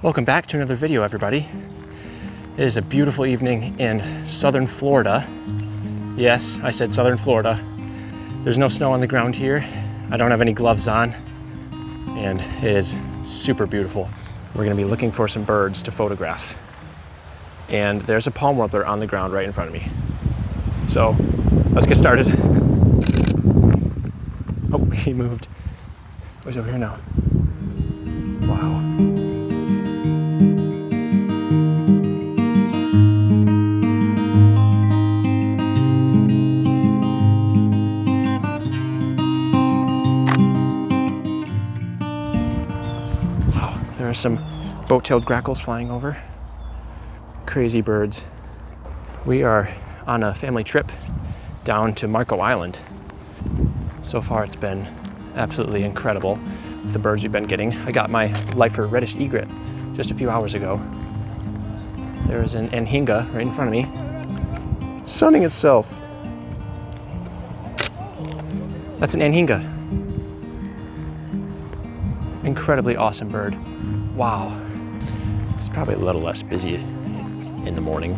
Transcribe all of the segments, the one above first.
Welcome back to another video, everybody. It is a beautiful evening in southern Florida. Yes, I said southern Florida. There's no snow on the ground here. I don't have any gloves on, and it is super beautiful. We're gonna be looking for some birds to photograph. And there's a palm warbler on the ground right in front of me. So let's get started. Oh, he moved. Oh, he's over here now. Wow. There are some boat-tailed grackles flying over. Crazy birds. We are on a family trip down to Marco Island. So far it's been absolutely incredible with the birds we've been getting. I got my lifer reddish egret just a few hours ago. There's an Anhinga right in front of me, sunning itself. That's an Anhinga. Incredibly awesome bird. Wow. It's probably a little less busy in the morning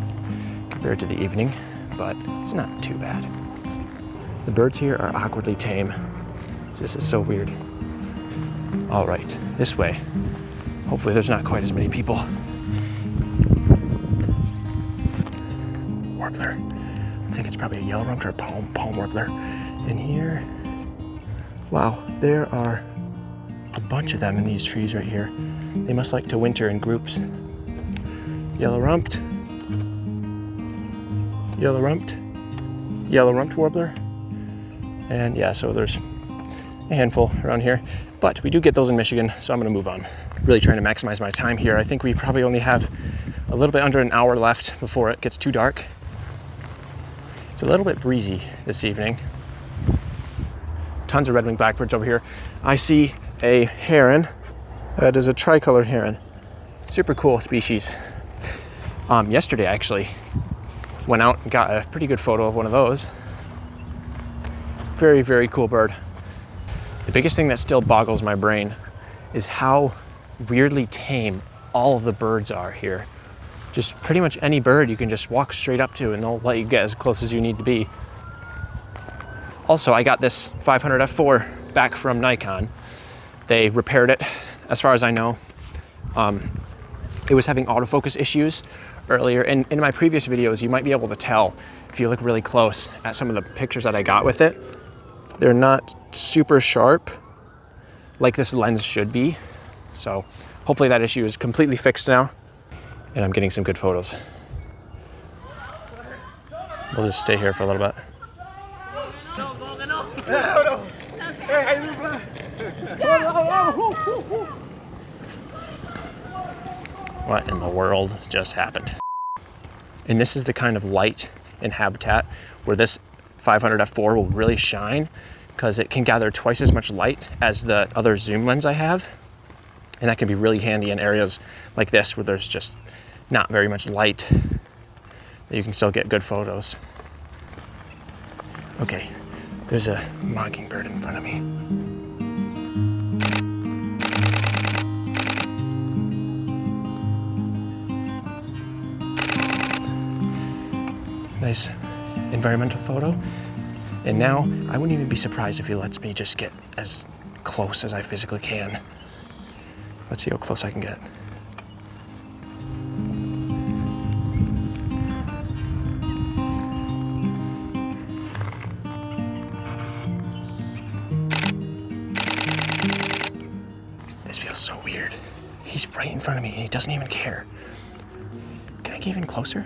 compared to the evening, but it's not too bad. The birds here are awkwardly tame. This is so weird. All right, this way. Hopefully there's not quite as many people. Warbler. I think it's probably a yellow-rumped or a palm warbler in here. Wow, there are a bunch of them in these trees right here. They must like to winter in groups. Yellow-rumped, yellow-rumped, yellow-rumped warbler. And yeah, so there's a handful around here, but we do get those in Michigan, so I'm gonna move on. Really trying to maximize my time here. I think we probably only have a little bit under an hour left before it gets too dark. It's a little bit breezy this evening. Tons of red-winged blackbirds over here. I see a heron. That is a tricolored heron. Super cool species. Yesterday I actually went out and got a pretty good photo of one of those. Very, very cool bird. The biggest thing that still boggles my brain is how weirdly tame all of the birds are here. Just pretty much any bird you can just walk straight up to and they'll let you get as close as you need to be. Also, I got this 500 f4 back from Nikon. They repaired it, as far as I know. It was having autofocus issues earlier. And in my previous videos, you might be able to tell if you look really close at some of the pictures that I got with it. They're not super sharp like this lens should be. So hopefully that issue is completely fixed now and I'm getting some good photos. We'll just stay here for a little bit. What in the world just happened? And this is the kind of light and habitat where this 500 f4 will really shine because it can gather twice as much light as the other zoom lens I have. And that can be really handy in areas like this where there's just not very much light, that you can still get good photos. Okay, there's a mockingbird in front of me. Nice environmental photo. And now I wouldn't even be surprised if he lets me just get as close as I physically can. Let's see how close I can get. This feels so weird. He's right in front of me and he doesn't even care. Can I get even closer?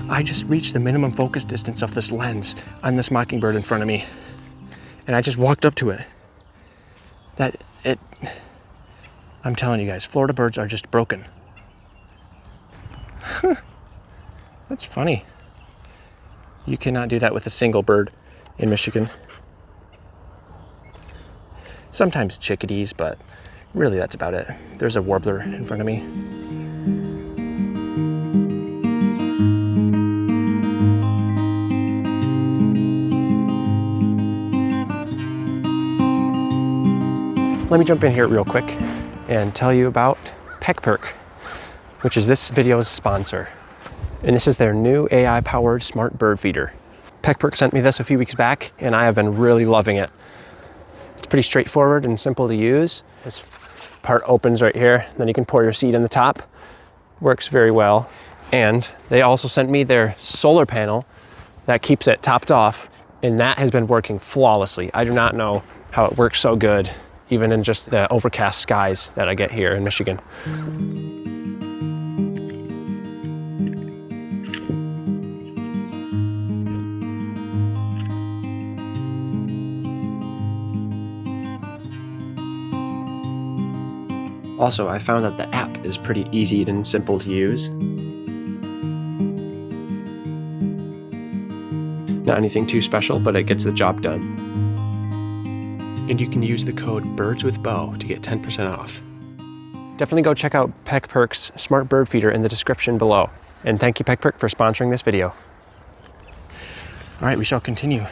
I just reached the minimum focus distance of this lens on this mockingbird in front of me. And I just walked up to it. I'm telling you guys, Florida birds are just broken. That's funny. You cannot do that with a single bird in Michigan. Sometimes chickadees, but Really, that's about it. There's a warbler in front of me. Let me jump in here real quick and tell you about PeckPerk, which is this video's sponsor. And this is their new AI-powered smart bird feeder. PeckPerk sent me this a few weeks back, and I have been really loving it. It's pretty straightforward and simple to use. This part opens right here, then you can pour your seed in the top. Works very well. And they also sent me their solar panel that keeps it topped off, and that has been working flawlessly. I do not know how it works so good, even in just the overcast skies that I get here in Michigan. Also, I found that the app is pretty easy and simple to use. Not anything too special, but it gets the job done. And you can use the code BIRDSWITHBEAU to get 10% off. Definitely go check out PeckPerk's smart bird feeder in the description below. And thank you, PeckPerk, for sponsoring this video. All right, we shall continue.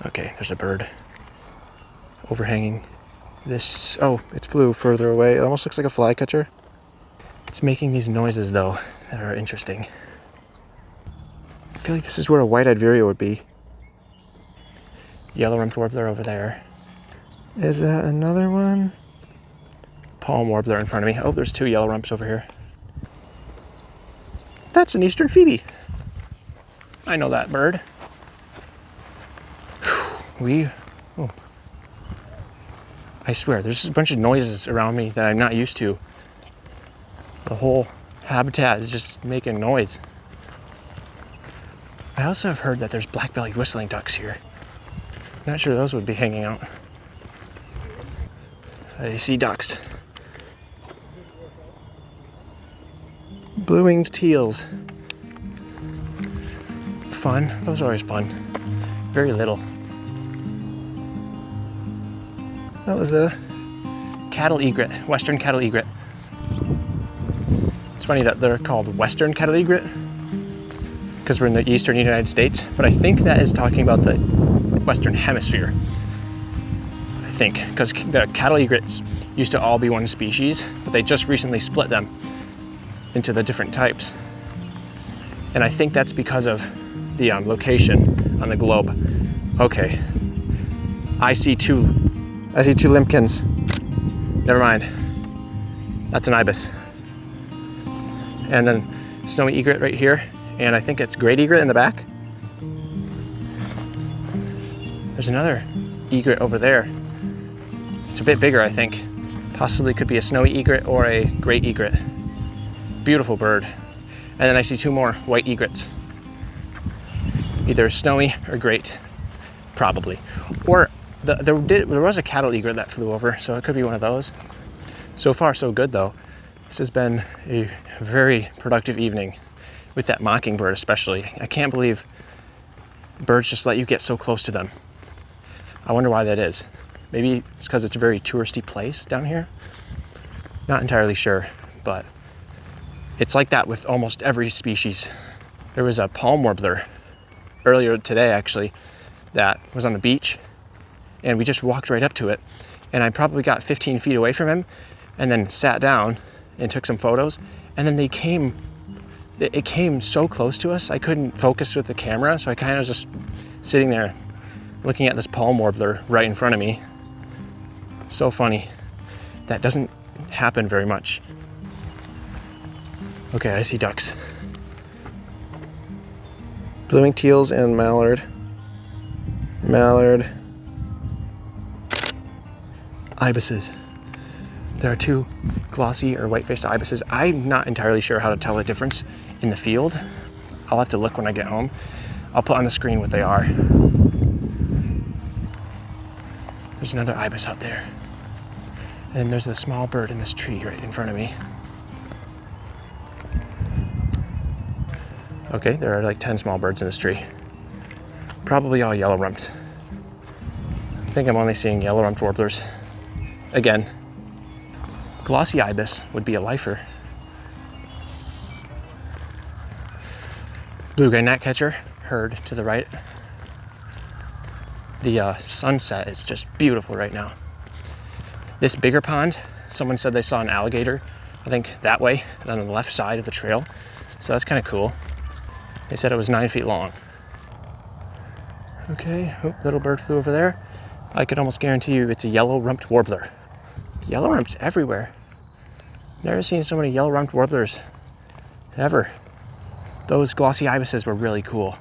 Okay, there's a bird overhanging this. Oh, it flew further away. It almost looks like a flycatcher. It's making these noises, though, that are interesting. I feel like this is where a white-eyed vireo would be. Yellow-rumped warbler over there. Is that another one? Palm warbler in front of me. Oh, there's two yellow rumps over here. That's an eastern phoebe. I know that bird. Oh. I swear, there's just a bunch of noises around me that I'm not used to. The whole habitat is just making noise. I also have heard that there's black-bellied whistling ducks here. Not sure those would be hanging out. I see ducks. Blue-winged teals. Fun. Those are always fun. Very little. That was a cattle egret, western cattle egret. It's funny that they're called western cattle egret because we're in the eastern United States, but I think that is talking about the Western Hemisphere. I think, because the cattle egrets used to all be one species, but they just recently split them into the different types. And I think that's because of the location on the globe. Okay, I see two limpkins. Never mind. That's an ibis. And then snowy egret right here. And I think it's great egret in the back. There's another egret over there. It's a bit bigger, I think. Possibly could be a snowy egret or a great egret. Beautiful bird. And then I see two more white egrets. Either snowy or great, probably. Or there was a cattle egret that flew over, so it could be one of those. So far, so good though. This has been a very productive evening with that mockingbird especially. I can't believe birds just let you get so close to them. I wonder why that is. Maybe it's because it's a very touristy place down here. Not entirely sure, but it's like that with almost every species. There was a palm warbler earlier today actually that was on the beach, and we just walked right up to it, and I probably got 15 feet away from him and then sat down and took some photos, and then it came so close to us I couldn't focus with the camera, so I kind of was just sitting there looking at this palm warbler right in front of me. So funny. That doesn't happen very much. Okay, I see ducks. Blue-winged teals and mallard. Ibises. There are two glossy or white-faced ibises. I'm not entirely sure how to tell the difference in the field. I'll have to look when I get home. I'll put on the screen what they are. There's another ibis out there. And there's a small bird in this tree right in front of me. Okay, there are like 10 small birds in this tree. Probably all yellow-rumped. I think I'm only seeing yellow-rumped warblers. Again, glossy ibis would be a lifer. Blue-gray gnatcatcher, herd to the right. The sunset is just beautiful right now. This bigger pond, someone said they saw an alligator, I think that way, on the left side of the trail. So that's kind of cool. They said it was 9 feet long. Okay, oh, little bird flew over there. I could almost guarantee you it's a yellow-rumped warbler. Yellow-rumped everywhere. Never seen so many yellow-rumped warblers ever. Those glossy ibises were really cool.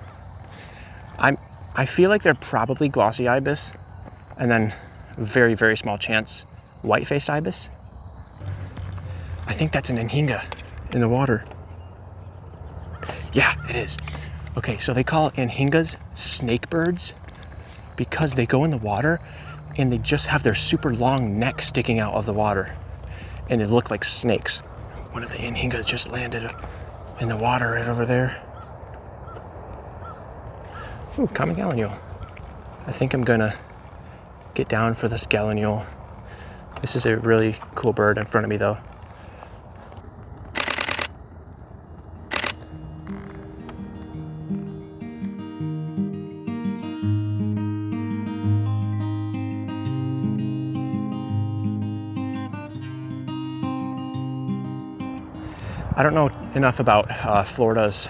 I feel like they're probably glossy ibis, and then very, very small chance white-faced ibis. I think that's an Anhinga in the water. Yeah, it is. Okay, so they call Anhingas snake birds because they go in the water and they just have their super long neck sticking out of the water and they look like snakes. One of the Anhingas just landed in the water right over there. Ooh, common gallinule. I think I'm gonna get down for this gallinule. This is a really cool bird in front of me though. I don't know enough about Florida's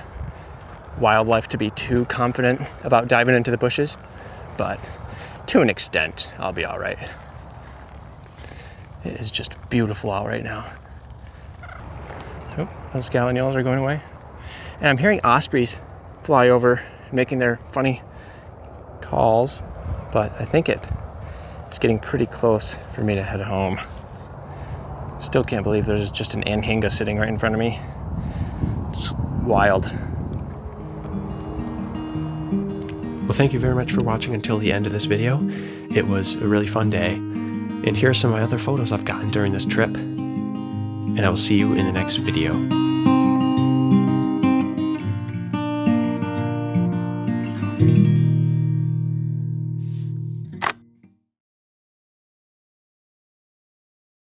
wildlife to be too confident about diving into the bushes, but to an extent, I'll be all right. It is just beautiful out right now. Oh, those gallinules are going away. And I'm hearing ospreys fly over, making their funny calls, but I think it's getting pretty close for me to head home. Still can't believe there's just an Anhinga sitting right in front of me. It's wild. Well, thank you very much for watching until the end of this video. It was a really fun day. And here are some of my other photos I've gotten during this trip. And I will see you in the next video.